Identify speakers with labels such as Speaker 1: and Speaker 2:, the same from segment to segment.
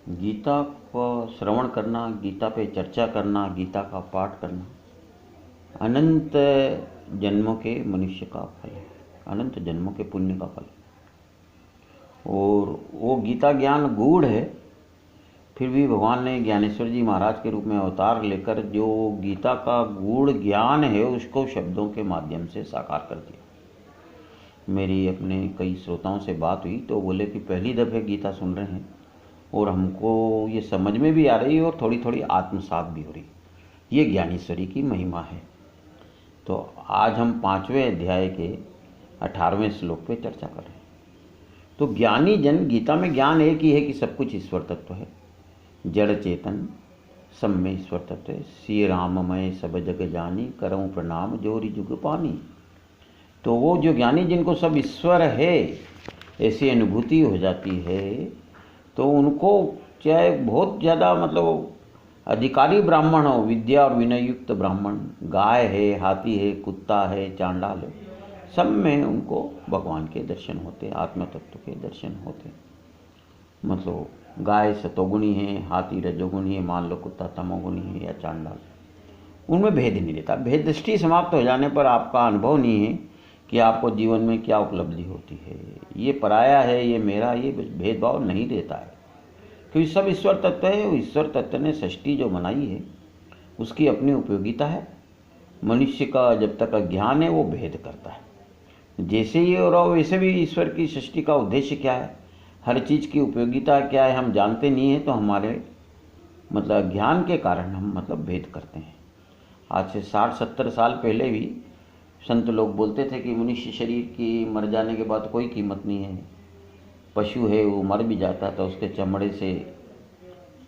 Speaker 1: गीता को श्रवण करना, गीता पे चर्चा करना, गीता का पाठ करना अनंत जन्मों के मनुष्य का फल है, अनंत जन्मों के पुण्य का फल है। और वो गीता ज्ञान गूढ़ है, फिर भी भगवान ने ज्ञानेश्वर जी महाराज के रूप में अवतार लेकर जो गीता का गूढ़ ज्ञान है उसको शब्दों के माध्यम से साकार कर दिया। मेरी अपने कई श्रोताओं से बात हुई तो बोले कि पहली दफ़े गीता सुन रहे हैं और हमको ये समझ में भी आ रही है और थोड़ी थोड़ी आत्मसात भी हो रही। ये ज्ञानेश्वरी की महिमा है। तो आज हम 5वें अध्याय के 18वें श्लोक पे चर्चा कर रहे हैं। तो ज्ञानी जन, गीता में ज्ञान एक ही है कि सब कुछ ईश्वर तत्व है, जड़ चेतन सब में ईश्वर तत्व है। श्री राममय सब जग जानी, करऊँ प्रणाम जोरी जुग पानी। तो वो जो ज्ञानी जिनको सब ईश्वर है ऐसी अनुभूति हो जाती है, तो उनको चाहे बहुत ज़्यादा मतलब अधिकारी ब्राह्मण हो, विद्या और विनय युक्त ब्राह्मण, गाय है, हाथी है, कुत्ता है, चांडाल है, सब में उनको भगवान के दर्शन होते, आत्म तत्व के दर्शन होते। मतलब गाय सतोगुणी है, हाथी रजोगुणी है, मान लो कुत्ता तमोगुणी है या चांडाल, उनमें भेद नहीं रहता। भेद दृष्टि समाप्त हो जाने पर आपका अनुभव नहीं है कि आपको जीवन में क्या उपलब्धि होती है, ये पराया है, ये मेरा, ये भेदभाव नहीं रहता है, क्योंकि सब ईश्वर तत्व है। ईश्वर तत्व ने सृष्टि जो बनाई है उसकी अपनी उपयोगिता है। मनुष्य का जब तक अज्ञान है वो भेद करता है। जैसे ये हो रहा हो वैसे भी ईश्वर की सृष्टि का उद्देश्य क्या है, हर चीज़ की उपयोगिता क्या है, हम जानते नहीं हैं, तो हमारे मतलब ज्ञान के कारण हम मतलब भेद करते हैं। आज से 60-70 साल पहले भी संत लोग बोलते थे कि मनुष्य शरीर की मर जाने के बाद कोई कीमत नहीं है, पशु है वो मर भी जाता है तो उसके चमड़े से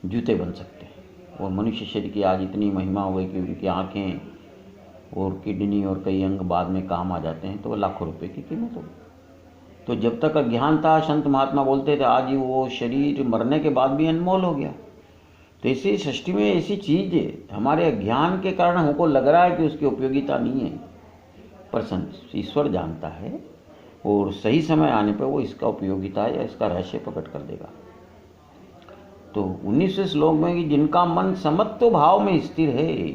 Speaker 1: जूते बन सकते हैं। और मनुष्य शरीर की आज इतनी महिमा हो गई कि उनकी आँखें और किडनी और कई अंग बाद में काम आ जाते हैं, तो लाखों रुपए की कीमत हो गई। तो जब तक अज्ञान था संत महात्मा बोलते थे, आज ही वो शरीर मरने के बाद भी अनमोल हो गया। तो इसी सृष्टि में ऐसी चीज़ है, हमारे अज्ञान के कारण हमको लग रहा है कि उसकी उपयोगिता नहीं है, पर ईश्वर जानता है और सही समय आने पर वो इसका उपयोगिता या इसका रहस्य प्रकट कर देगा। तो 19वें श्लोक में कि जिनका मन समत्व भाव में स्थिर है,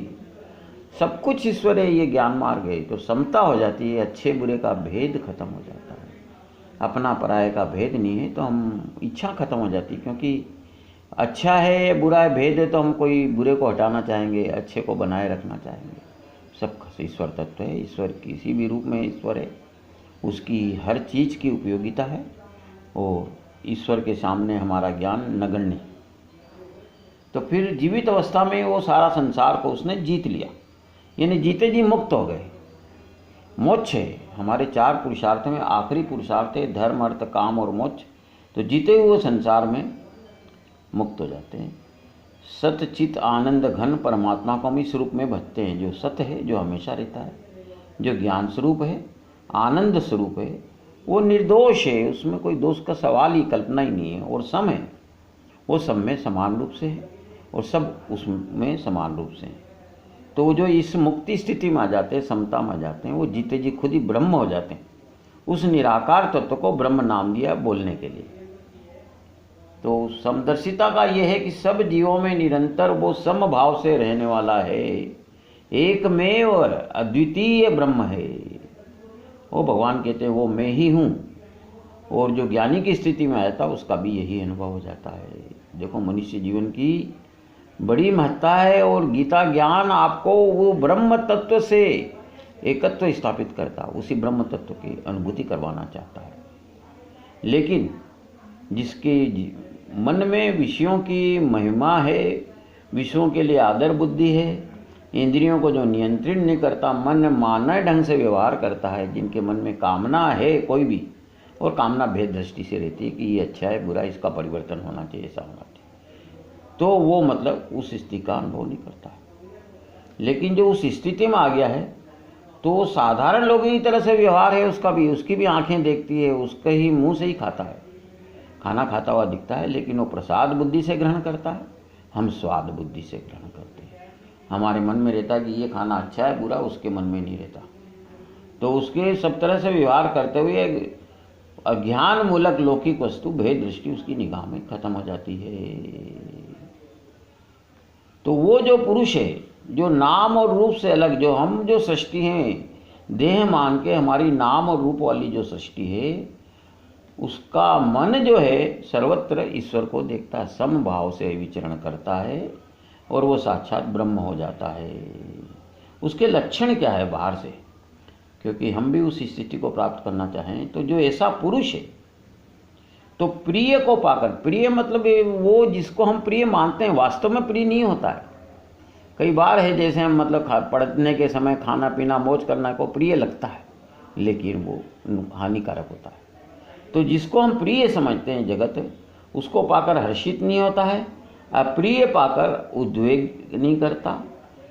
Speaker 1: सब कुछ ईश्वर है, ये ज्ञान मार्ग है, तो समता हो जाती है, अच्छे बुरे का भेद खत्म हो जाता है, अपना पराये का भेद नहीं है, तो हम इच्छा खत्म हो जाती है। क्योंकि अच्छा है या बुरा है भेद है तो हम कोई बुरे को हटाना चाहेंगे, अच्छे को बनाए रखना चाहेंगे। सब ईश्वर तत्व है, ईश्वर किसी भी रूप में ईश्वर है, उसकी हर चीज़ की उपयोगिता है और ईश्वर के सामने हमारा ज्ञान नगण्य। तो फिर जीवित अवस्था में वो सारा संसार को उसने जीत लिया, यानी जीते जी मुक्त हो गए। मोक्ष है हमारे 4 पुरुषार्थ में आखिरी पुरुषार्थ है धर्म अर्थ काम और मोक्ष। तो जीते हुए संसार में मुक्त हो जाते हैं। सत चित आनंद घन परमात्मा को हम इस रूप में भजते हैं, जो सत्य है, जो हमेशा रहता है, जो ज्ञान स्वरूप है, आनंद स्वरूप है, वो निर्दोष है, उसमें कोई दोष का सवाल ही, कल्पना ही नहीं है, और सम है, वो सब में समान रूप से है और सब उसमें समान रूप से है। तो वो जो इस मुक्ति स्थिति में आ जाते हैं, समता में आ जाते हैं, वो जीते जी खुद ही ब्रह्म हो जाते हैं। उस निराकार तत्व को ब्रह्म नाम दिया बोलने के लिए। तो समदर्शिता का ये है कि सब जीवों में निरंतर वो समभाव से रहने वाला है, एकमेव अद्वितीय ब्रह्म है। वो भगवान कहते हैं वो मैं ही हूँ। और जो ज्ञानी की स्थिति में आया था उसका भी यही अनुभव हो जाता है। देखो मनुष्य जीवन की बड़ी महत्ता है और गीता ज्ञान आपको वो ब्रह्म तत्व से एकत्व स्थापित करता, उसी ब्रह्म तत्व की अनुभूति करवाना चाहता है। लेकिन जिसके मन में विषयों की महिमा है, विषयों के लिए आदर बुद्धि है, इंद्रियों को जो नियंत्रित नहीं करता, मन मानव ढंग से व्यवहार करता है, जिनके मन में कामना है कोई भी, और कामना भेद दृष्टि से रहती है कि ये अच्छा है बुरा, इसका परिवर्तन होना चाहिए, ऐसा होना चाहिए, तो वो मतलब उस स्थिति का अनुभव नहीं करता है। लेकिन जो उस स्थिति में आ गया है तो साधारण लोगों की तरह से व्यवहार है उसका भी, उसकी भी आंखें देखती है, उसके ही मुंह से ही खाता है, खाना खाता हुआ दिखता है, लेकिन वो प्रसाद बुद्धि से ग्रहण करता है, हम स्वाद बुद्धि से ग्रहण करते हैं। हमारे मन में रहता है कि ये खाना अच्छा है बुरा, उसके मन में नहीं रहता। तो उसके सब तरह से व्यवहार करते हुए अज्ञान मूलक लौकिक वस्तु भेद दृष्टि उसकी निगाह में खत्म हो जाती है। तो वो जो पुरुष है, जो नाम और रूप से अलग, जो हम जो सृष्टि हैं देह मान के हमारी नाम और रूप वाली जो सृष्टि है, उसका मन जो है सर्वत्र ईश्वर को देखता है, समभाव से विचरण करता है और वो साक्षात ब्रह्म हो जाता है। उसके लक्षण क्या है बाहर से, क्योंकि हम भी उस स्थिति को प्राप्त करना चाहें तो जो ऐसा पुरुष है तो प्रिय को पाकर, प्रिय मतलब वो जिसको हम प्रिय मानते हैं वास्तव में प्रिय नहीं होता है। कई बार है जैसे हम मतलब पढ़ने के समय खाना पीना मौज करना को प्रिय लगता है, लेकिन वो हानिकारक होता है। तो जिसको हम प्रिय समझते हैं जगत, उसको पाकर हर्षित नहीं होता है, अप्रिय पाकर उद्वेग नहीं करता।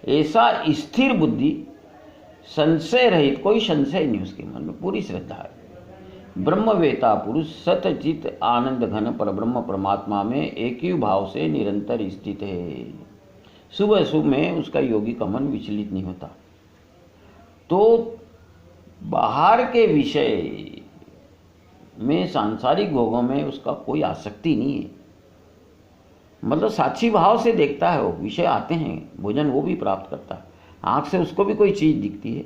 Speaker 1: ऐसा स्थिर बुद्धि, संशय रहित, कोई संशय नहीं उसके मन में, पूरी श्रद्धा है। ब्रह्मवेता पुरुष सतचित आनंद घन पर ब्रह्म परमात्मा में एक ही भाव से निरंतर स्थित है। सुबह सुबह में उसका योगी का मन विचलित नहीं होता। तो बाहर के विषय में, सांसारिक भोगों में उसका कोई आसक्ति नहीं है। मतलब साक्षी भाव से देखता है, वो विषय आते हैं, भोजन वो भी प्राप्त करता है, आँख से उसको भी कोई चीज़ दिखती है।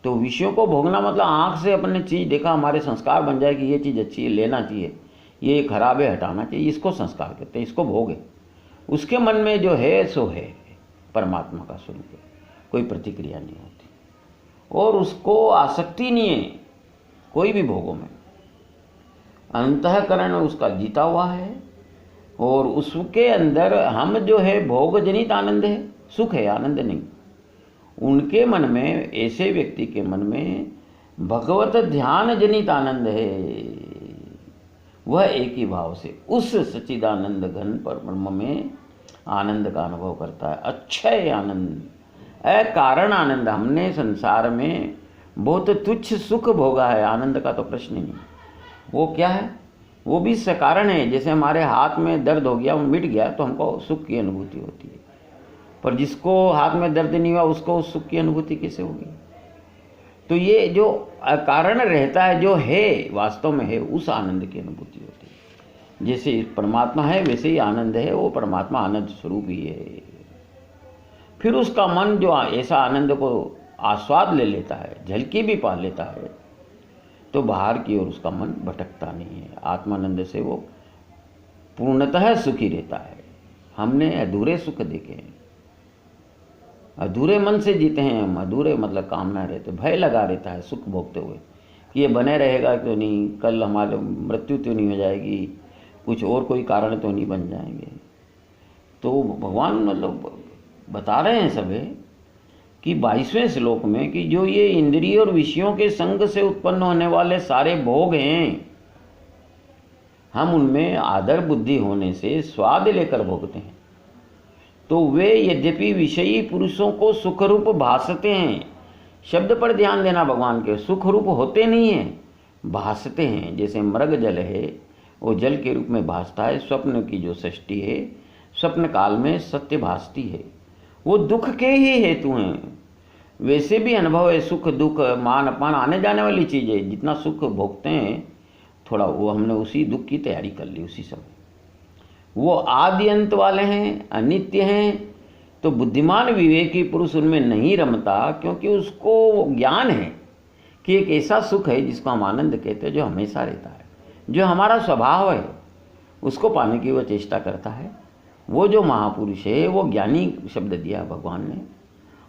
Speaker 1: तो विषयों को भोगना मतलब आँख से अपने चीज़ देखा, हमारे संस्कार बन जाए कि ये चीज़ अच्छी है, लेना चाहिए, ये खराब है, हटाना चाहिए, इसको संस्कार कहते हैं, इसको भोग है। उसके मन में जो है सो है, परमात्मा का स्वरूप है, कोई प्रतिक्रिया नहीं होती और उसको आसक्ति नहीं है कोई भी भोगों में। अंतःकरण उसका जीता हुआ है और उसके अंदर हम जो है भोग जनित आनंद है, सुख है, आनंद नहीं। उनके मन में, ऐसे व्यक्ति के मन में भगवत ध्यान जनित आनंद है। वह एक ही भाव से उस सच्चिदानंद घन पर ब्रह्म में आनंद का अनुभव करता है। अक्षय आनंद, अकारण आनंद। हमने संसार में बहुत तुच्छ सुख भोगा है, आनंद का तो प्रश्न ही नहीं। वो क्या है? वो भी सकारण है। जैसे हमारे हाथ में दर्द हो गया, वो मिट गया तो हमको सुख की अनुभूति होती है, पर जिसको हाथ में दर्द नहीं हुआ उसको उस सुख की अनुभूति कैसे होगी? तो ये जो अकारण रहता है, जो है वास्तव में है, उस आनंद की अनुभूति होती है। जैसे परमात्मा है वैसे ही आनंद है, वो परमात्मा आनंद स्वरूप ही है। फिर उसका मन जो ऐसा आनंद को आस्वाद ले लेता है, झलकी भी पा लेता है, तो बाहर की ओर उसका मन भटकता नहीं है। आत्मानंद से वो पूर्णतः सुखी रहता है। हमने अधूरे सुख देखे हैं, अधूरे मन से जीते हैं हम। अधूरे मतलब कामना रहते, भय लगा रहता है सुख भोगते हुए कि ये बने रहेगा क्यों नहीं, कल हमारे मृत्यु तो नहीं हो जाएगी, कुछ और कोई कारण तो नहीं बन जाएंगे। तो भगवान मतलब बता रहे हैं सब कि 22वें श्लोक में कि जो ये इंद्रिय और विषयों के संग से उत्पन्न होने वाले सारे भोग हैं, हम उनमें आदर बुद्धि होने से स्वाद लेकर भोगते हैं। तो वे यद्यपि विषयी पुरुषों को सुखरूप भासते हैं, शब्द पर ध्यान देना भगवान के, सुखरूप होते नहीं हैं, भासते हैं। जैसे मृग जल है, वो जल के रूप में भासता है। स्वप्न की जो सृष्टि है, स्वप्न काल में सत्य भासती है, वो दुख के ही हेतु हैं। वैसे भी अनुभव है, सुख दुख मान अपमान आने जाने वाली चीज़ है। जितना सुख भोगते हैं थोड़ा, वो हमने उसी दुख की तैयारी कर ली उसी समय। वो आदि अंत वाले हैं, अनित्य हैं। तो बुद्धिमान विवेकी पुरुष उनमें नहीं रमता, क्योंकि उसको ज्ञान है कि एक ऐसा सुख है जिसको हम आनंद कहते हैं, जो हमेशा रहता है, जो हमारा स्वभाव है, उसको पाने की वो चेष्टा करता है। वो जो महापुरुष है, वो ज्ञानी शब्द दिया भगवान ने,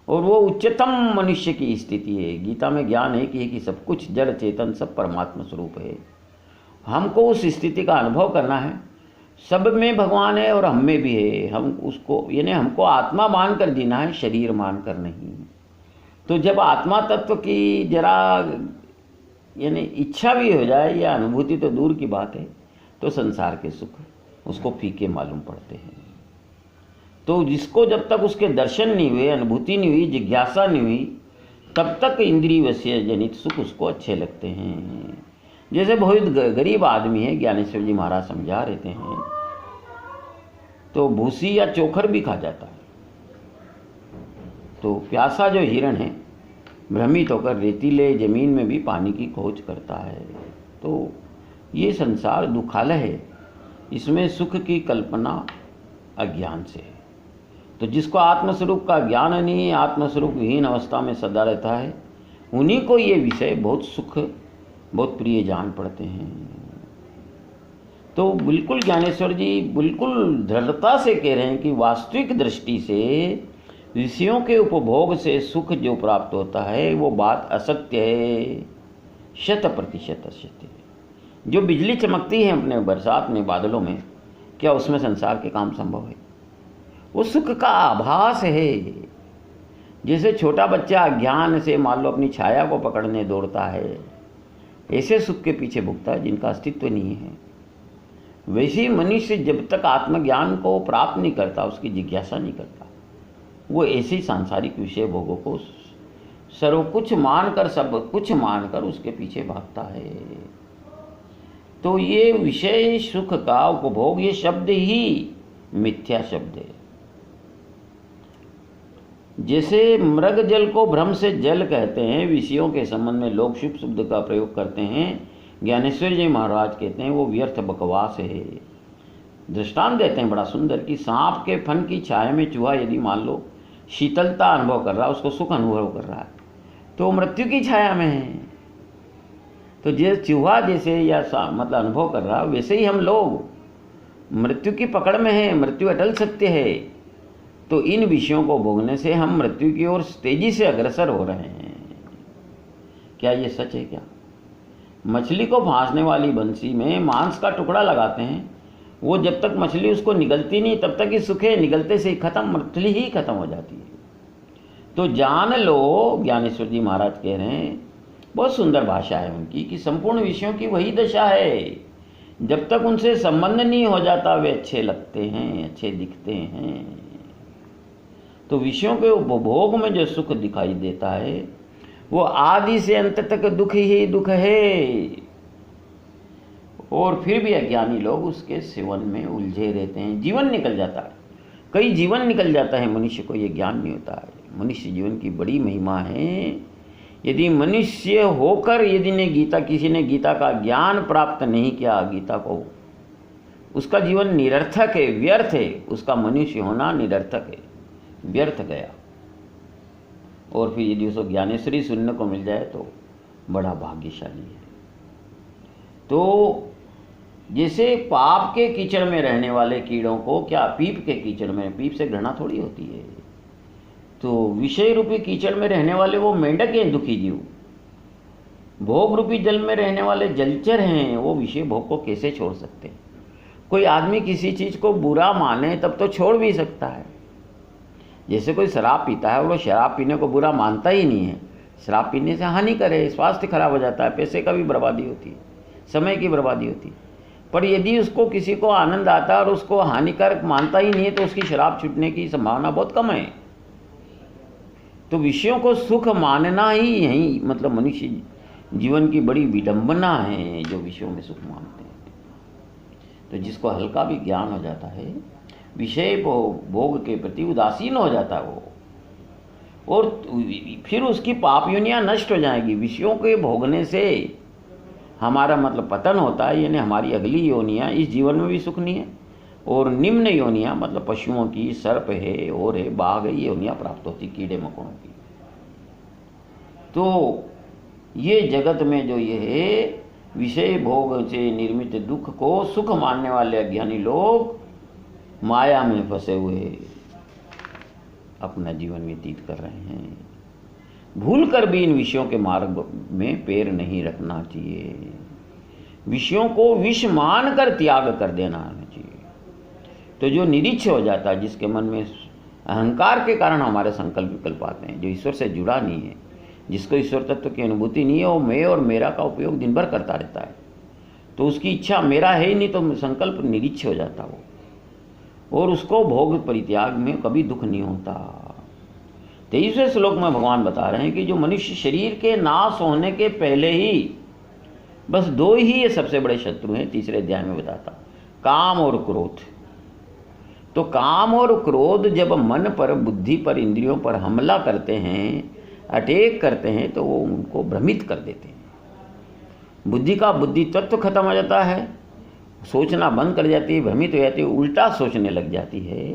Speaker 1: और वो उच्चतम मनुष्य की स्थिति है। गीता में ज्ञान है कि सब कुछ जड़ चेतन सब परमात्मा स्वरूप है। हमको उस स्थिति का अनुभव करना है। सब में भगवान है और हम में भी है। हम उसको, यानी हमको आत्मा मानकर जीना है, शरीर मानकर नहीं। तो जब आत्मा तत्व की जरा यानी इच्छा भी हो जाए, या अनुभूति तो दूर की बात है, तो संसार के सुख उसको फीके मालूम पड़ते हैं। तो जिसको जब तक उसके दर्शन नहीं हुए, अनुभूति नहीं हुई, जिज्ञासा नहीं हुई, तब तक इंद्रिय वश्य जनित सुख उसको अच्छे लगते हैं। जैसे बहुत गरीब आदमी है, ज्ञानेश्वर जी महाराज समझा रहते हैं, तो भूसी या चोखर भी खा जाता है। तो प्यासा जो हिरण है, भ्रमित होकर रेतीले जमीन में भी पानी की खोज करता है। तो ये संसार दुखालय है, इसमें सुख की कल्पना अज्ञान से है। तो जिसको आत्मस्वरूप का ज्ञान नहीं, आत्मस्वरूप विहीन अवस्था में सदा रहता है, उन्हीं को ये विषय बहुत सुख, बहुत प्रिय जान पड़ते हैं। तो बिल्कुल ज्ञानेश्वर जी बिल्कुल दृढ़ता से कह रहे हैं कि वास्तविक दृष्टि से विषयों के उपभोग से सुख जो प्राप्त होता है वो बात असत्य है, 100% असत्य है। जो बिजली चमकती है अपने बरसात में, बादलों में, क्या उसमें संसार के काम संभव है? वो सुख का आभास है। जैसे छोटा बच्चा अज्ञान से मान लो अपनी छाया को पकड़ने दौड़ता है, ऐसे सुख के पीछे भुगता है जिनका अस्तित्व नहीं है। वैसे ही मनुष्य जब तक आत्मज्ञान को प्राप्त नहीं करता, उसकी जिज्ञासा नहीं करता, वो ऐसे ही सांसारिक विषय भोगों को सर्व कुछ मानकर, सब कुछ मानकर उसके पीछे भागता है। तो ये विषय सुख का उपभोग, ये शब्द ही मिथ्या शब्द है। जैसे मृग जल को भ्रम से जल कहते हैं, विषयों के संबंध में लोग शुभ शब्द का प्रयोग करते हैं, ज्ञानेश्वर जी महाराज कहते हैं वो व्यर्थ बकवास है। दृष्टांत देते हैं बड़ा सुंदर कि सांप के फन की छाया में चूहा यदि मान लो शीतलता अनुभव कर रहा है, उसको सुख अनुभव कर रहा है, तो मृत्यु की छाया में है। तो जैसे चूहा जैसे या मतलब अनुभव कर रहा है, वैसे ही हम लोग मृत्यु की पकड़ में हैं। मृत्यु अटल सत्य है। तो इन विषयों को भोगने से हम मृत्यु की ओर तेजी से अग्रसर हो रहे हैं। क्या ये सच है? क्या मछली को फांसने वाली बंसी में मांस का टुकड़ा लगाते हैं, वो जब तक मछली उसको निगलती नहीं तब तक ही सुख है, निगलते से ही खत्म, मछली ही खत्म हो जाती है। तो जान लो, ज्ञानेश्वर जी महाराज कह रहे हैं, बहुत सुंदर भाषा है उनकी, कि संपूर्ण विषयों की वही दशा है। जब तक उनसे संबंध नहीं हो जाता वे अच्छे लगते हैं, अच्छे दिखते हैं। तो विषयों के उपभोग में जो सुख दिखाई देता है वो आदि से अंत तक दुख ही दुख है। और फिर भी अज्ञानी लोग उसके सेवन में उलझे रहते हैं। जीवन निकल जाता है, कई जीवन निकल जाता है, मनुष्य को ये ज्ञान नहीं होता है। मनुष्य जीवन की बड़ी महिमा है। यदि मनुष्य होकर यदि किसी ने गीता का ज्ञान प्राप्त नहीं किया, गीता को, उसका जीवन निरर्थक है, व्यर्थ है। उसका मनुष्य होना निरर्थक है, व्यर्थ गया। और फिर यदि उसको ज्ञानेश्वरी सुनने को मिल जाए तो बड़ा भाग्यशाली है। तो जैसे पाप के कीचड़ में रहने वाले कीड़ों को, क्या पीप के कीचड़ में, पीप से घृणा थोड़ी होती है, तो विषय रूपी कीचड़ में रहने वाले वो मेंढक हैं, दुखी जीव। भोग रूपी जल में रहने वाले जलचर हैं, वो विषय भोग को कैसे छोड़ सकते हैं? कोई आदमी किसी चीज़ को बुरा माने तब तो छोड़ भी सकता है। जैसे कोई शराब पीता है, वो शराब पीने को बुरा मानता ही नहीं है। शराब पीने से हानि करे, स्वास्थ्य खराब हो जाता है, पैसे का भी बर्बादी होती है, समय की बर्बादी होती है। पर यदि उसको किसी को आनंद आता है और उसको हानिकारक मानता ही नहीं है, तो उसकी शराब छूटने की संभावना बहुत कम है। तो विषयों को सुख मानना ही यही मतलब मनुष्य जीवन की बड़ी विडंबना है, जो विषयों में सुख मानते हैं। तो जिसको हल्का भी ज्ञान हो जाता है, विषय भोग के प्रति उदासीन हो जाता है वो, और फिर उसकी पाप योनियाँ नष्ट हो जाएगी। विषयों के भोगने से हमारा मतलब पतन होता है, यानी हमारी अगली योनियाँ इस जीवन में भी सुख नहीं है, और निम्न योनियाँ मतलब पशुओं की, सर्प है और है, बाघ है, ये योनियाँ प्राप्त होती, कीड़े मकोड़ों की। तो ये जगत में जो ये है विषय भोग से निर्मित दुख को सुख मानने वाले अज्ञानी लोग माया में फंसे हुए अपना जीवन व्यतीत कर रहे हैं। भूल कर भी इन विषयों के मार्ग में पैर नहीं रखना चाहिए। विषयों को विष मान कर त्याग कर देना चाहिए। तो जो निरीक्ष हो जाता है, जिसके मन में अहंकार के कारण हमारे संकल्प विकल्प आते हैं, जो ईश्वर से जुड़ा नहीं है, जिसको ईश्वर तत्व की अनुभूति नहीं है, वो मैं और मेरा का उपयोग दिन भर करता रहता है। तो उसकी इच्छा मेरा है ही नहीं, तो संकल्प निरीक्ष हो जाता वो, और उसको भोग परित्याग में कभी दुख नहीं होता। 23वें श्लोक में भगवान बता रहे हैं कि जो मनुष्य शरीर के नाश होने के पहले ही बस दो ही ये सबसे बड़े शत्रु हैं। तीसरे अध्याय में बताता, काम और क्रोध। तो काम और क्रोध जब मन पर, बुद्धि पर, इंद्रियों पर हमला करते हैं, अटैक करते हैं, तो वो उनको भ्रमित कर देते हैं। बुद्धि का बुद्धि तत्व खत्म हो जाता है, सोचना बंद कर जाती है, भ्रमित हो जाती है, उल्टा सोचने लग जाती है।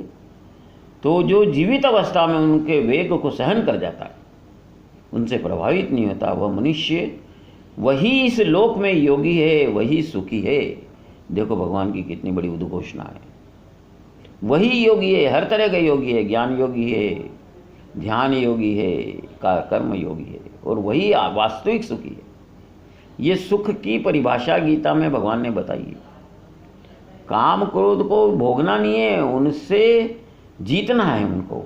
Speaker 1: तो जो जीवित अवस्था में उनके वेग को सहन कर जाता है, उनसे प्रभावित नहीं होता, वह मनुष्य वही इस लोक में योगी है, वही सुखी है। देखो भगवान की कितनी बड़ी उद्घोषणा है। वही योगी है, हर तरह का योगी है, ज्ञान योगी है, ध्यान योगी है, कर्म योगी है, और वही वास्तविक सुखी है। ये सुख की परिभाषा गीता में भगवान ने बताई है। काम क्रोध को भोगना नहीं है, उनसे जीतना है उनको।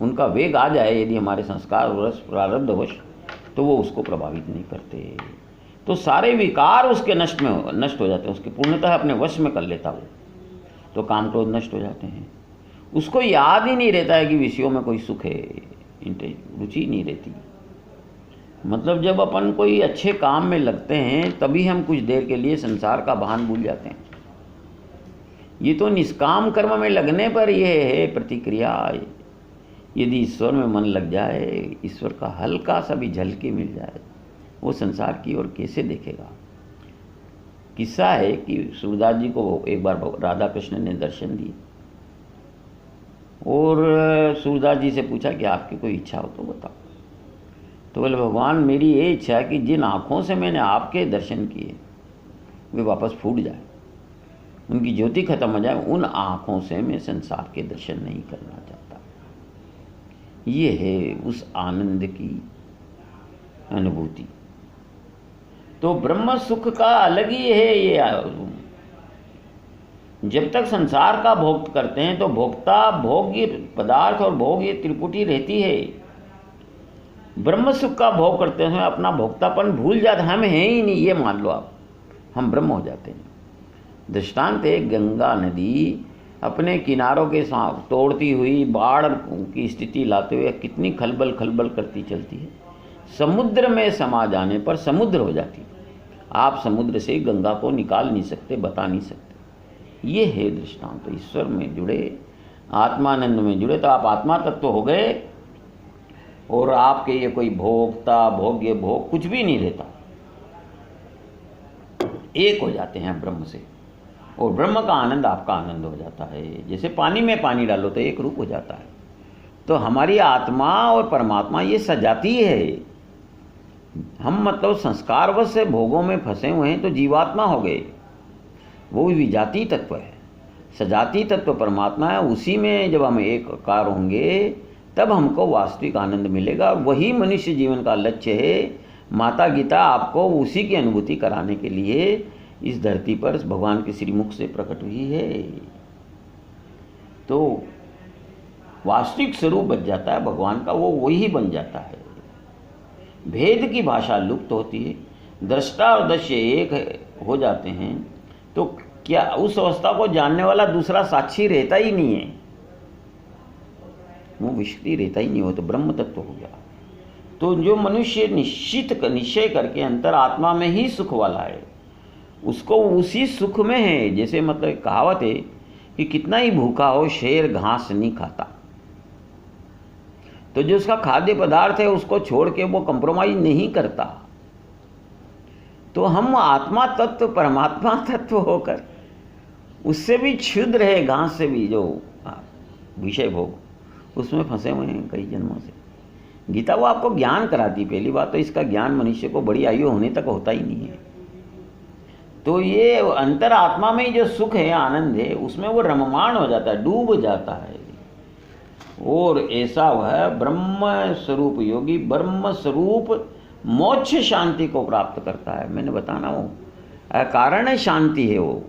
Speaker 1: उनका वेग आ जाए यदि हमारे संस्कार वश प्रारब्ध वश, तो वो उसको प्रभावित नहीं करते। तो सारे विकार उसके नष्ट हो जाते हैं, उसके पूर्णतः अपने वश में कर लेता वो। तो काम क्रोध नष्ट हो जाते हैं। उसको याद ही नहीं रहता है कि विषयों में कोई सुख है, रुचि नहीं रहती। मतलब जब अपन कोई अच्छे काम में लगते हैं तभी हम कुछ देर के लिए संसार का भान भूल जाते हैं। ये तो निष्काम कर्म में लगने पर यह है प्रतिक्रिया। यदि ईश्वर में मन लग जाए, ईश्वर का हल्का सा भी झलके मिल जाए, वो संसार की ओर कैसे देखेगा। किस्सा है कि सूरदास जी को एक बार राधा कृष्ण ने दर्शन दिए और सूरदास जी से पूछा कि आपकी कोई इच्छा हो तो बताओ। तो बोले भगवान मेरी ये इच्छा है कि जिन आँखों से मैंने आपके दर्शन किए वे वापस फूट जाए, उनकी ज्योति खत्म हो जाए, उन आँखों से मैं संसार के दर्शन नहीं करना चाहता। ये है उस आनंद की अनुभूति। तो ब्रह्म सुख का अलग ही है। ये जब तक संसार का भोग करते हैं तो भोक्ता भोग्य पदार्थ और भोग्य त्रिपुटी रहती है। ब्रह्म सुख का भोग करते हैं अपना भोक्तापन भूल जाते, हम हैं ही नहीं, ये मान लो आप, हम ब्रह्म हो जाते हैं। दृष्टांत है, गंगा नदी अपने किनारों के साथ तोड़ती हुई बाढ़ की स्थिति लाते हुए कितनी खलबल खलबल करती चलती है। समुद्र में समा जाने पर समुद्र हो जाती है। आप समुद्र से गंगा को निकाल नहीं सकते, बता नहीं सकते। ये है दृष्टांत। तो ईश्वर में जुड़े, आत्मानंद में जुड़े तो आप आत्मा तत्व हो गए और आपके ये कोई भोक्ता भोग्य भोग कुछ भी नहीं रहता, एक हो जाते हैं ब्रह्म से, और ब्रह्म का आनंद आपका आनंद हो जाता है। जैसे पानी में पानी डालो तो एक रूप हो जाता है। तो हमारी आत्मा और परमात्मा ये सजाती है। हम मतलब संस्कारवश से भोगों में फंसे हुए हैं तो जीवात्मा हो गए, वो भी विजाती तत्व है। सजाती तत्व परमात्मा है, उसी में जब हम एक आकार होंगे तब हमको वास्तविक आनंद मिलेगा। वही मनुष्य जीवन का लक्ष्य है। माता गीता आपको उसी की अनुभूति कराने के लिए इस धरती पर भगवान के श्रीमुख से प्रकट हुई है। तो वास्तविक स्वरूप बच जाता है भगवान का, वो वही बन जाता है। भेद की भाषा लुप्त होती है, दृष्टा और दृश्य एक हो जाते हैं। तो क्या उस अवस्था को जानने वाला दूसरा साक्षी रहता ही नहीं है, वो विशक्ति रहता ही नहीं हो, तो ब्रह्म तत्व हो गया। तो जो मनुष्य निश्चय करके अंतर आत्मा में ही सुख वाला है, उसको उसी सुख में है। जैसे मतलब कहावत है कि कितना ही भूखा हो शेर घास नहीं खाता। तो जो उसका खाद्य पदार्थ है उसको छोड़ के वो कंप्रोमाइज नहीं करता। तो हम आत्मा तत्व परमात्मा तत्व होकर उससे भी क्षुद्र है, घास से भी, जो विषय भोग उसमें फंसे हुए हैं कई जन्मों से। गीता वो आपको ज्ञान कराती। पहली बात तो इसका ज्ञान मनुष्य को बड़ी आयु होने तक होता ही नहीं है। तो ये अंतर आत्मा में ही जो सुख है, आनंद है, उसमें वो रममाण हो जाता है, डूब जाता है। और ऐसा वह ब्रह्म स्वरूप योगी ब्रह्म स्वरूप मोक्ष शांति को प्राप्त करता है। मैंने बताना वो अकारण शांति है, वो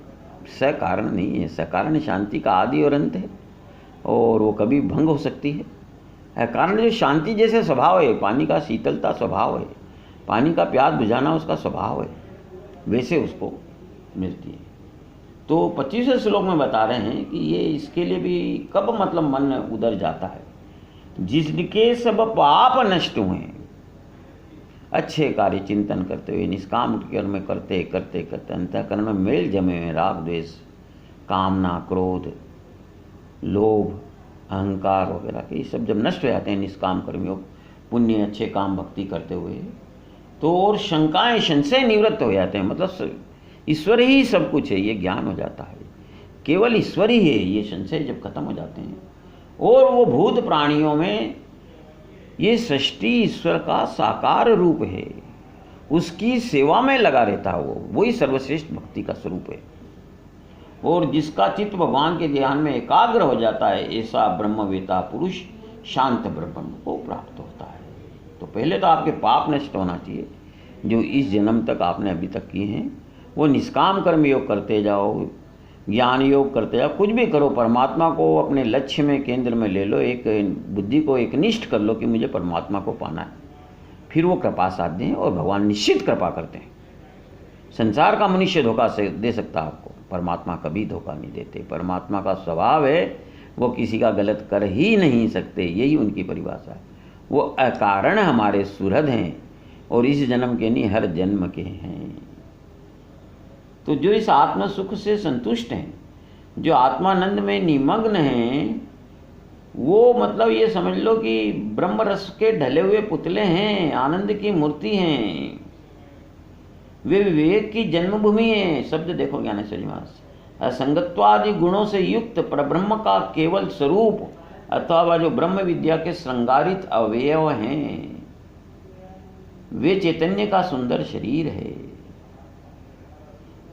Speaker 1: सकारण नहीं है। सकारण शांति का आदि और अंत है और वो कभी भंग हो सकती है। अकारण जो शांति जैसे स्वभाव है, पानी का शीतलता स्वभाव है, पानी का प्यास बुझाना उसका स्वभाव है, वैसे उसको मिलती है। तो 25वें श्लोक में बता रहे हैं कि ये इसके लिए भी कब मतलब मन उधर जाता है, जिसके सब पाप नष्ट हुए, अच्छे कार्य चिंतन करते हुए निष्काम कर्म करते करते करते अंतःकरण में मेल जमे हुए राग द्वेष कामना क्रोध लोभ अहंकार वगैरह के, ये सब जब नष्ट हो जाते हैं निष्काम कर्मियों, पुण्य अच्छे काम भक्ति करते हुए, तो और शंकाएं संशय निवृत्त हो जाते हैं, मतलब ईश्वर ही सब कुछ है, ये ज्ञान हो जाता है, केवल ईश्वर ही है, ये संशय जब खत्म हो जाते हैं। और वो भूत प्राणियों में ये सृष्टि ईश्वर का साकार रूप है, उसकी सेवा में लगा रहता है, वो वही सर्वश्रेष्ठ भक्ति का स्वरूप है। और जिसका चित्त भगवान के ध्यान में एकाग्र हो जाता है, ऐसा ब्रह्मवेता पुरुष शांत ब्रह्म को प्राप्त होता है। तो पहले तो आपके पाप नष्ट होना चाहिए जो इस जन्म तक आपने अभी तक किए हैं, वो निष्काम कर्म योग करते जाओ, ज्ञान योग करते जाओ, कुछ भी करो, परमात्मा को अपने लक्ष्य में केंद्र में ले लो, एक बुद्धि को एकनिष्ठ कर लो कि मुझे परमात्मा को पाना है, फिर वो कृपा साध्य हैं और भगवान निश्चित कृपा करते हैं। संसार का मनुष्य धोखा से दे सकता है आपको, परमात्मा कभी धोखा नहीं देते। परमात्मा का स्वभाव है, वो किसी का गलत कर ही नहीं सकते, यही उनकी परिभाषा है। वो अकारण हमारे सुहृद हैं और इस जन्म के नहीं हर जन्म के हैं। तो जो इस आत्म सुख से संतुष्ट हैं, जो आत्मानंद में निमग्न हैं, वो मतलब ये समझ लो कि ब्रह्म रस के ढले हुए पुतले हैं, आनंद की मूर्ति हैं, वे विवेक की जन्मभूमि है। शब्द देखो ज्ञानेश्वर जी महाराज, असंगत्वादि गुणों से युक्त परब्रह्म का केवल स्वरूप अथवा जो ब्रह्म विद्या के श्रृंगारित अवयव हैं, वे चैतन्य का सुंदर शरीर है।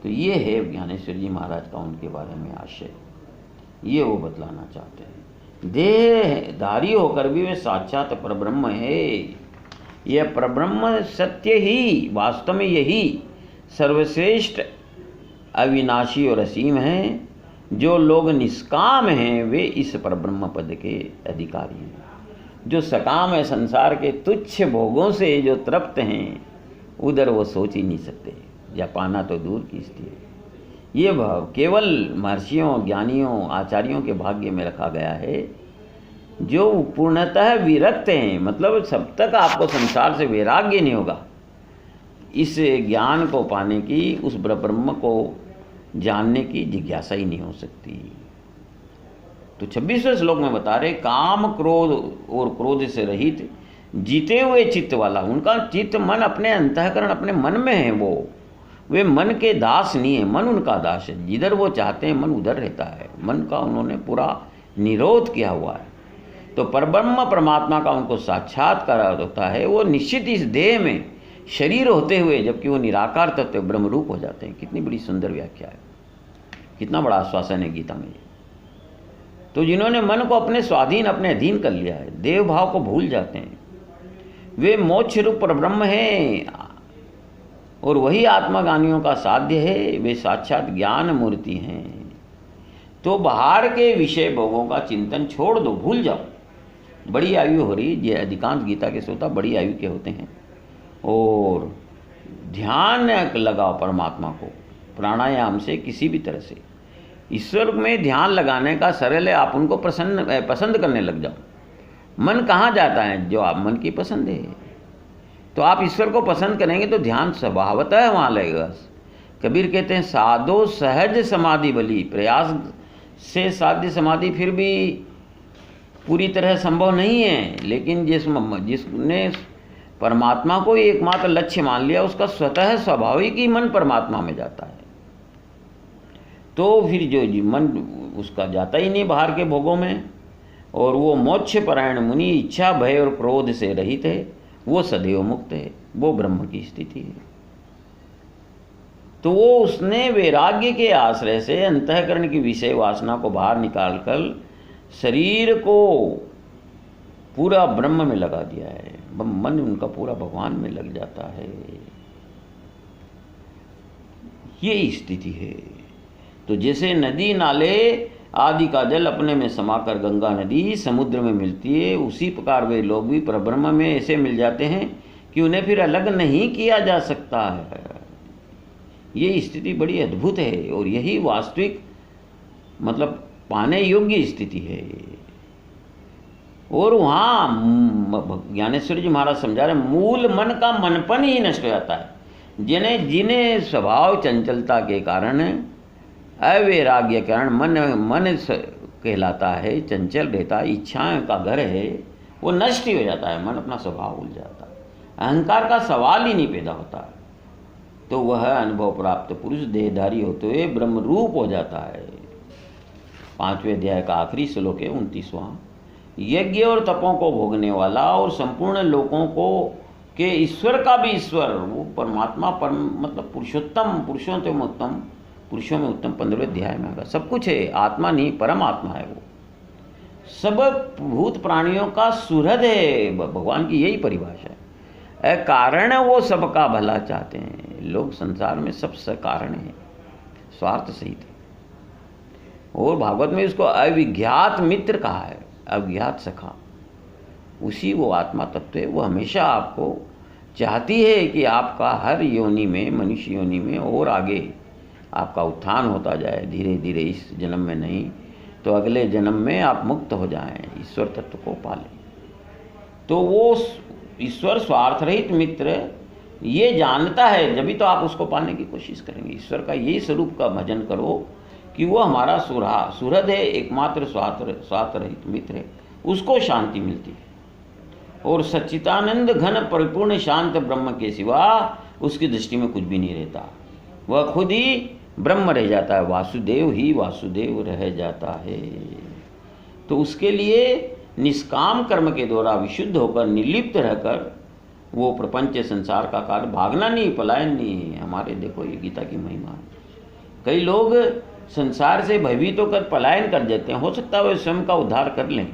Speaker 1: तो ये है ज्ञानेश्वर जी महाराज का उनके बारे में आशय, ये वो बतलाना चाहते हैं। देहधारी होकर भी वे साक्षात परब्रह्म है। यह परब्रह्म सत्य ही, वास्तव में यही सर्वश्रेष्ठ अविनाशी और असीम है। जो लोग निष्काम हैं वे इस परब्रह्म पद के अधिकारी हैं। जो सकाम है, संसार के तुच्छ भोगों से जो तृप्त हैं, उधर वो सोच ही नहीं सकते, या पाना तो दूर की स्थिति है। ये भाव केवल महर्षियों, ज्ञानियों, आचार्यों के भाग्य में रखा गया है, जो पूर्णतः विरक्त हैं। मतलब सब तक आपको संसार से वैराग्य नहीं होगा, इस ज्ञान को पाने की, उस ब्रह्म को जानने की जिज्ञासा ही नहीं हो सकती। तो 26वें श्लोक में बता रहे, काम क्रोध और क्रोध से रहित जीते हुए चित्त वाला, उनका चित्त मन अपने अंतःकरण अपने मन में है, वे मन के दास नहीं है, मन उनका दास है। जिधर वो चाहते हैं मन उधर रहता है, मन का उन्होंने पूरा निरोध किया हुआ है। तो परब्रह्म परमात्मा का उनको साक्षात्कार होता है। वो निश्चित इस देह में शरीर होते हुए, जबकि वो निराकार तत्व ब्रह्म रूप हो जाते हैं। कितनी बड़ी सुंदर व्याख्या है, कितना बड़ा आश्वासन है गीता में। तो जिन्होंने मन को अपने स्वाधीन, अपने अधीन कर लिया है, देव भाव को भूल जाते हैं, वे मोक्ष रूप परब्रह्म हैं और वही आत्मज्ञानियों का साध्य है। वे साक्षात ज्ञान मूर्ति हैं। तो बाहर के विषय भोगों का चिंतन छोड़ दो, भूल जाओ। बड़ी आयु हो रही, ये अधिकांश गीता के श्रोता बड़ी आयु के होते हैं, और ध्यान लगाओ परमात्मा को प्राणायाम से, किसी भी तरह से ईश्वर में ध्यान लगाने का सरल है। आप उनको पसंद करने लग जाओ। मन कहाँ जाता है? जो आप मन की पसंद है। तो आप ईश्वर को पसंद करेंगे तो ध्यान स्वभावतः वहाँ लगेगा। कबीर कहते हैं, साधो सहज समाधि बली। प्रयास से साध्य समाधि फिर भी पूरी तरह संभव नहीं है, लेकिन जिसने परमात्मा को ही एकमात्र लक्ष्य मान लिया, उसका स्वतः स्वाभाविक ही मन परमात्मा में जाता है। तो फिर जो मन उसका जाता ही नहीं बाहर के भोगों में, और वो मोक्ष परायण मुनि इच्छा भय और क्रोध से रहित है, वो सदैव मुक्त है, वो ब्रह्म की स्थिति है। तो वो उसने वैराग्य के आश्रय से अंतःकरण की विषय वासना को बाहर निकालकर शरीर को पूरा ब्रह्म में लगा दिया है। मन उनका पूरा भगवान में लग जाता है। ये स्थिति है। तो जैसे नदी नाले आदि का जल अपने में समाकर गंगा नदी समुद्र में मिलती है, उसी प्रकार वे लोग भी परब्रह्म में ऐसे मिल जाते हैं कि उन्हें फिर अलग नहीं किया जा सकता है। ये स्थिति बड़ी अद्भुत है, और यही वास्तविक मतलब पाने योग्य स्थिति है। और वहाँ ज्ञानेश्वर जी महाराज समझा रहे, मूल मन का मनपन ही नष्ट हो जाता है। जिन्हें स्वभाव चंचलता के कारण, अवैराग्य के कारण मन कहलाता है, चंचल रहता है, इच्छाएं का घर है, वो नष्ट ही हो जाता है। मन अपना स्वभाव भूल जाता है। अहंकार का सवाल ही नहीं पैदा होता, तो वह अनुभव प्राप्त पुरुष देहधारी होते हुए ब्रह्म रूप हो जाता है। 5वें अध्याय का आखिरी श्लोक है 29वां। यज्ञ और तपों को भोगने वाला और संपूर्ण लोकों को के ईश्वर का भी ईश्वर, वो परमात्मा, परम मतलब पुरुषोत्तम, पुरुषों में उत्तम 15वें अध्याय में आएगा। सब कुछ है, आत्मा नहीं परमात्मा है वो। सब भूत प्राणियों का सुहृद है, भगवान की यही परिभाषा है। कारण वो सबका भला चाहते हैं। लोग संसार में सब सकारण है, स्वार्थ सहित है। और भागवत में उसको अविज्ञात मित्र कहा है, अज्ञात सखा। उसी वो आत्मा तत्व है। वो हमेशा आपको चाहती है कि आपका हर योनि में, मनुष्य योनि में और आगे आपका उत्थान होता जाए धीरे धीरे। इस जन्म में नहीं तो अगले जन्म में आप मुक्त हो जाएं, ईश्वर तत्व को पालें। तो वो ईश्वर स्वार्थ रहित मित्र ये जानता है, जब भी तो आप उसको पाने की कोशिश करेंगे। ईश्वर का यही स्वरूप का भजन करो कि वो हमारा सुहृद है, एकमात्र स्वार्थ रहित मित्र है, उसको शांति मिलती है। और सच्चिदानंद घन परिपूर्ण शांत ब्रह्म के सिवा उसकी दृष्टि में कुछ भी नहीं रहता। वह खुद ही ब्रह्म रह जाता है, वासुदेव ही वासुदेव रह जाता है। तो उसके लिए निष्काम कर्म के द्वारा विशुद्ध होकर निर्लिप्त रहकर वो प्रपंच संसार का कार्य, भागना नहीं, पलायन नहीं है। हमारे देखो ये गीता की महिमा है। कई लोग संसार से भयभीत होकर पलायन कर देते हैं, हो सकता है वे स्वयं का उद्धार कर लें,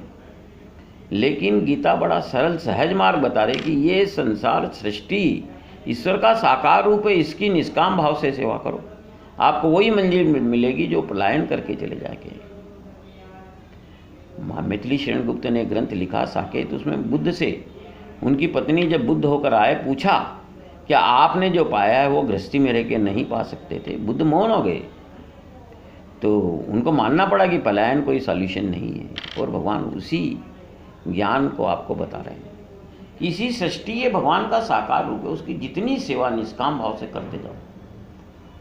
Speaker 1: लेकिन गीता बड़ा सरल सहज मार्ग बता रही कि ये संसार सृष्टि ईश्वर का साकार रूप है, इसकी निष्काम भाव से सेवा करो, आपको वही मंजिल मिलेगी जो पलायन करके चले जाएंगे। मैथिली शरण गुप्त ने ग्रंथ लिखा साकेत, उसमें बुद्ध से उनकी पत्नी जब बुद्ध होकर आए, पूछा क्या आपने जो पाया है वो गृहस्थी में रह के नहीं पा सकते थे? बुद्ध मौन हो गए। तो उनको मानना पड़ा कि पलायन कोई सॉल्यूशन नहीं है, और भगवान उसी ज्ञान को आपको बता रहे हैं। इसी सृष्टि ये भगवान का साकार रूप है, उसकी जितनी सेवा निष्काम भाव से करते जाओ,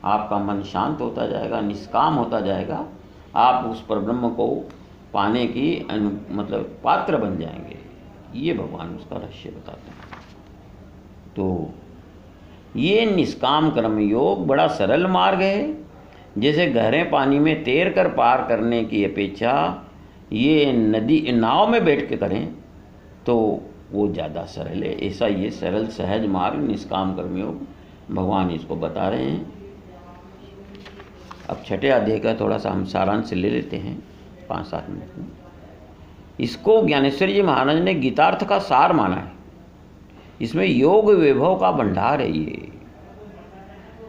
Speaker 1: आपका मन शांत होता जाएगा, निष्काम होता जाएगा, आप उस परब्रह्म को पाने की मतलब पात्र बन जाएंगे। ये भगवान उसका रहस्य बताते हैं। तो ये निष्काम कर्म योग बड़ा सरल मार्ग है। जैसे गहरे पानी में तैर कर पार करने की अपेक्षा ये नदी नाव में बैठ के करें तो वो ज़्यादा सरल है। ऐसा ये सरल सहज मार्ग निष्काम कर्म योग भगवान इसको बता रहे हैं। अब 6ठे अध्याय का थोड़ा सा हम सारांश ले लेते हैं 5-7 मिनट में। इसको ज्ञानेश्वर जी महाराज ने गीतार्थ का सार माना है। इसमें योग वैभव का भंडार है ये,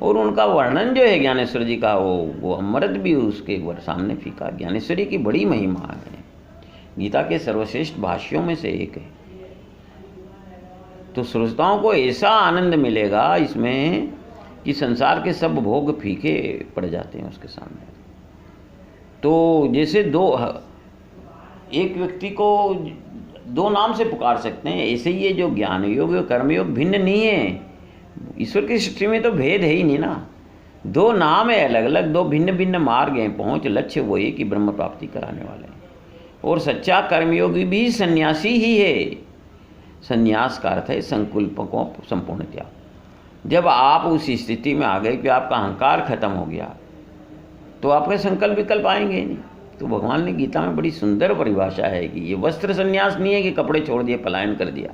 Speaker 1: और उनका वर्णन जो है ज्ञानेश्वर जी का वो अमृत भी उसके सामने फीका। ज्ञानेश्वरी की बड़ी महिमा है, गीता के सर्वश्रेष्ठ भाष्यों में से एक है। तो श्रोताओं को ऐसा आनंद मिलेगा इसमें कि संसार के सब भोग फीके पड़ जाते हैं उसके सामने। तो जैसे एक व्यक्ति को 2 नाम से पुकार सकते हैं, ऐसे ही ये जो ज्ञान योग और कर्मयोग भिन्न नहीं है। ईश्वर की सृष्टि में तो भेद है ही नहीं ना। 2 नाम है अलग अलग, 2 भिन्न भिन्न मार्ग हैं, पहुँच लक्ष्य वो है कि ब्रह्म प्राप्ति कराने वाले हैं। और सच्चा कर्मयोगी भी सन्यासी ही है। संन्यास का अर्थ है संकल्पों को संपूर्ण त्याग। जब आप उस स्थिति में आ गए कि आपका अहंकार खत्म हो गया तो आपके संकल्प विकल्प आएंगे ही नहीं। तो भगवान ने गीता में बड़ी सुंदर परिभाषा है कि ये वस्त्र संन्यास नहीं है कि कपड़े छोड़ दिए पलायन कर दिया।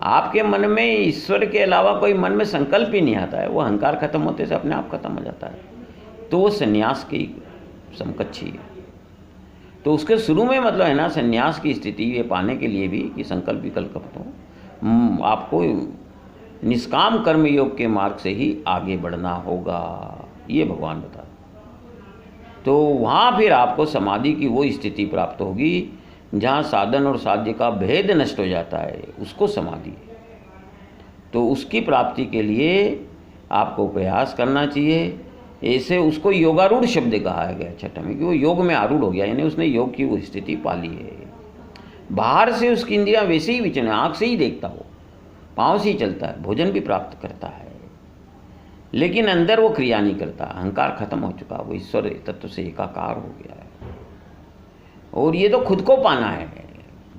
Speaker 1: आपके मन में ईश्वर के अलावा कोई मन में संकल्प ही नहीं आता है, वो अहंकार खत्म होते से अपने आप खत्म हो जाता है। तो वो संन्यास की समकक्षी है। तो उसके शुरू में मतलब है ना संन्यास की स्थिति ये पाने के लिए भी कि संकल्प विकल्प तो आपको निष्काम कर्म योग के मार्ग से ही आगे बढ़ना होगा, ये भगवान बता। तो वहाँ फिर आपको समाधि की वो स्थिति प्राप्त होगी जहाँ साधन और साध्य का भेद नष्ट हो जाता है, उसको समाधि है। तो उसकी प्राप्ति के लिए आपको प्रयास करना चाहिए। ऐसे उसको योगारूढ़ शब्द कहा गया 6ठे में, कि वो योग में आरूढ़ हो गया, यानी उसने योग की वो स्थिति पाली है। बाहर से उसकी इंद्रियाँ वैसे ही विचरण, आँख से ही देखता हो, पाँव से ही चलता है, भोजन भी प्राप्त करता है, लेकिन अंदर वो क्रिया नहीं करता। अहंकार खत्म हो चुका, वो ईश्वर तत्व से एकाकार हो गया है। और ये तो खुद को पाना है,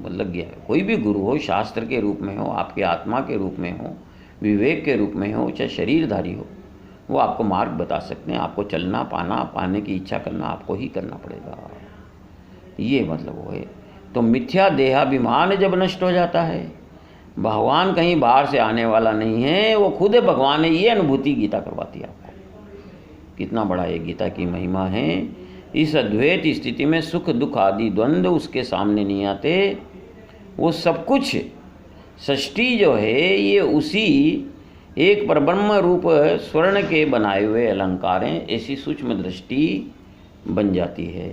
Speaker 1: लग गया है। कोई भी गुरु हो, शास्त्र के रूप में हो, आपके आत्मा के रूप में हो, विवेक के रूप में हो, चाहे शरीरधारी हो, वो आपको मार्ग बता सकते हैं। आपको चलना, पाने की इच्छा करना आपको ही करना पड़ेगा, ये मतलब वो है। तो मिथ्या देहाभिमान जब नष्ट हो जाता है, भगवान कहीं बाहर से आने वाला नहीं है, वो खुद है भगवान है, ये अनुभूति गीता करवाती है आपको। कितना बड़ा ये गीता की महिमा है। इस अद्वैत स्थिति में सुख दुख आदि द्वंद्व उसके सामने नहीं आते। वो सब कुछ सृष्टि जो है ये उसी एक परब्रह्म रूप स्वर्ण के बनाए हुए अलंकार हैं, ऐसी सूक्ष्म दृष्टि बन जाती है।